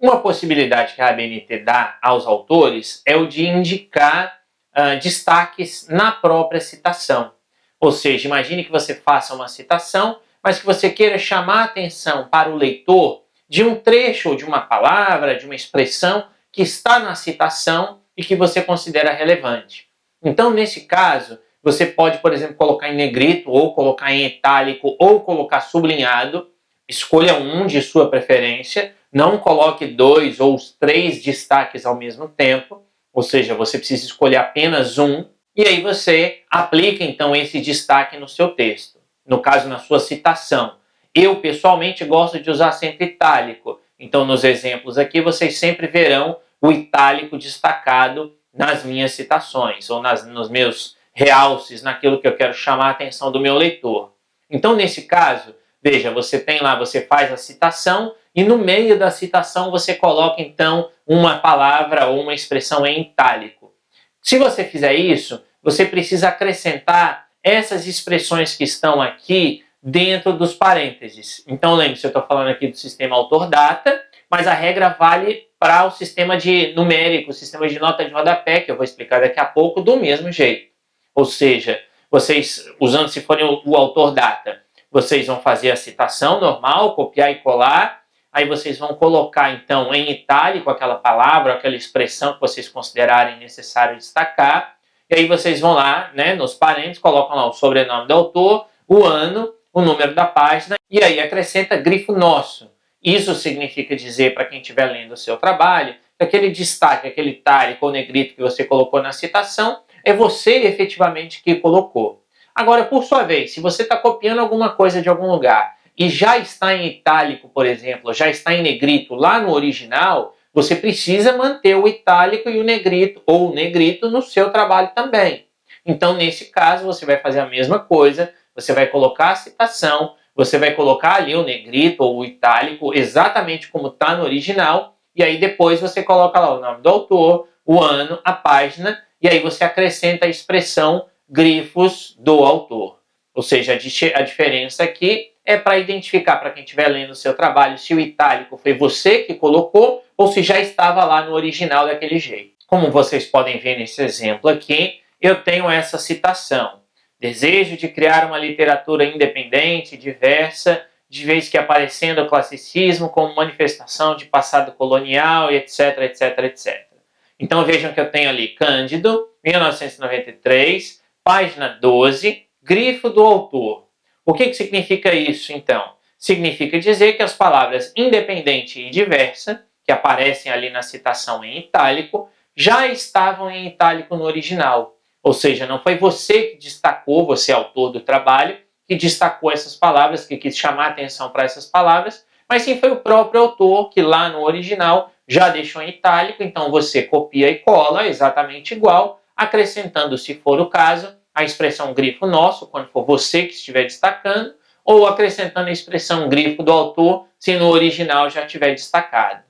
Uma possibilidade que a ABNT dá aos autores é o de indicar destaques na própria citação. Ou seja, imagine que você faça uma citação, mas que você queira chamar a atenção para o leitor de um trecho ou de uma palavra, de uma expressão que está na citação e que você considera relevante. Então, nesse caso, você pode, por exemplo, colocar em negrito, ou colocar em itálico, ou colocar sublinhado. Escolha um de sua preferência, não coloque 2 ou 3 destaques ao mesmo tempo, ou seja, você precisa escolher apenas um, e aí você aplica então esse destaque no seu texto, no caso na sua citação. Eu pessoalmente gosto de usar sempre itálico, então nos exemplos aqui vocês sempre verão o itálico destacado nas minhas citações, ou nos meus realces, naquilo que eu quero chamar a atenção do meu leitor. Então nesse caso, veja, você tem lá, você faz a citação e no meio da citação você coloca então uma palavra ou uma expressão em itálico. Se você fizer isso, você precisa acrescentar essas expressões que estão aqui dentro dos parênteses. Então lembre-se, eu estou falando aqui do sistema autor-data, mas a regra vale para o sistema de numérico, o sistema de nota de rodapé, que eu vou explicar daqui a pouco, do mesmo jeito. Ou seja, vocês, usando se forem o autor-data, vocês vão fazer a citação normal, copiar e colar, aí vocês vão colocar então em itálico aquela palavra, aquela expressão que vocês considerarem necessário destacar, e aí vocês vão lá, né, nos parênteses, colocam lá o sobrenome do autor, o ano, o número da página, e aí acrescenta grifo nosso. Isso significa dizer para quem estiver lendo o seu trabalho, que aquele destaque, aquele itálico ou negrito que você colocou na citação, é você efetivamente que colocou. Agora, por sua vez, se você está copiando alguma coisa de algum lugar e já está em itálico, por exemplo, já está em negrito lá no original, você precisa manter o itálico e o negrito, ou o negrito, no seu trabalho também. Então, nesse caso, você vai fazer a mesma coisa, você vai colocar a citação, você vai colocar ali o negrito ou o itálico exatamente como está no original, e aí depois você coloca lá o nome do autor, o ano, a página, e aí você acrescenta a expressão grifos do autor. Ou seja, a diferença aqui é para identificar, para quem estiver lendo o seu trabalho, se o itálico foi você que colocou ou se já estava lá no original daquele jeito. Como vocês podem ver nesse exemplo aqui, eu tenho essa citação. Desejo de criar uma literatura independente, diversa, de vez que aparecendo o classicismo como manifestação de passado colonial, etc, etc, etc. Então vejam que eu tenho ali Cândido, 1993, página 12, grifo do autor. O que significa isso, então? Significa dizer que as palavras independente e diversa, que aparecem ali na citação em itálico, já estavam em itálico no original. Ou seja, não foi você que destacou, você autor do trabalho, que destacou essas palavras, que quis chamar a atenção para essas palavras, mas sim foi o próprio autor que lá no original já deixou em itálico, então você copia e cola exatamente igual, acrescentando, se for o caso, a expressão grifo nosso, quando for você que estiver destacando, ou acrescentando a expressão grifo do autor, se no original já tiver destacado.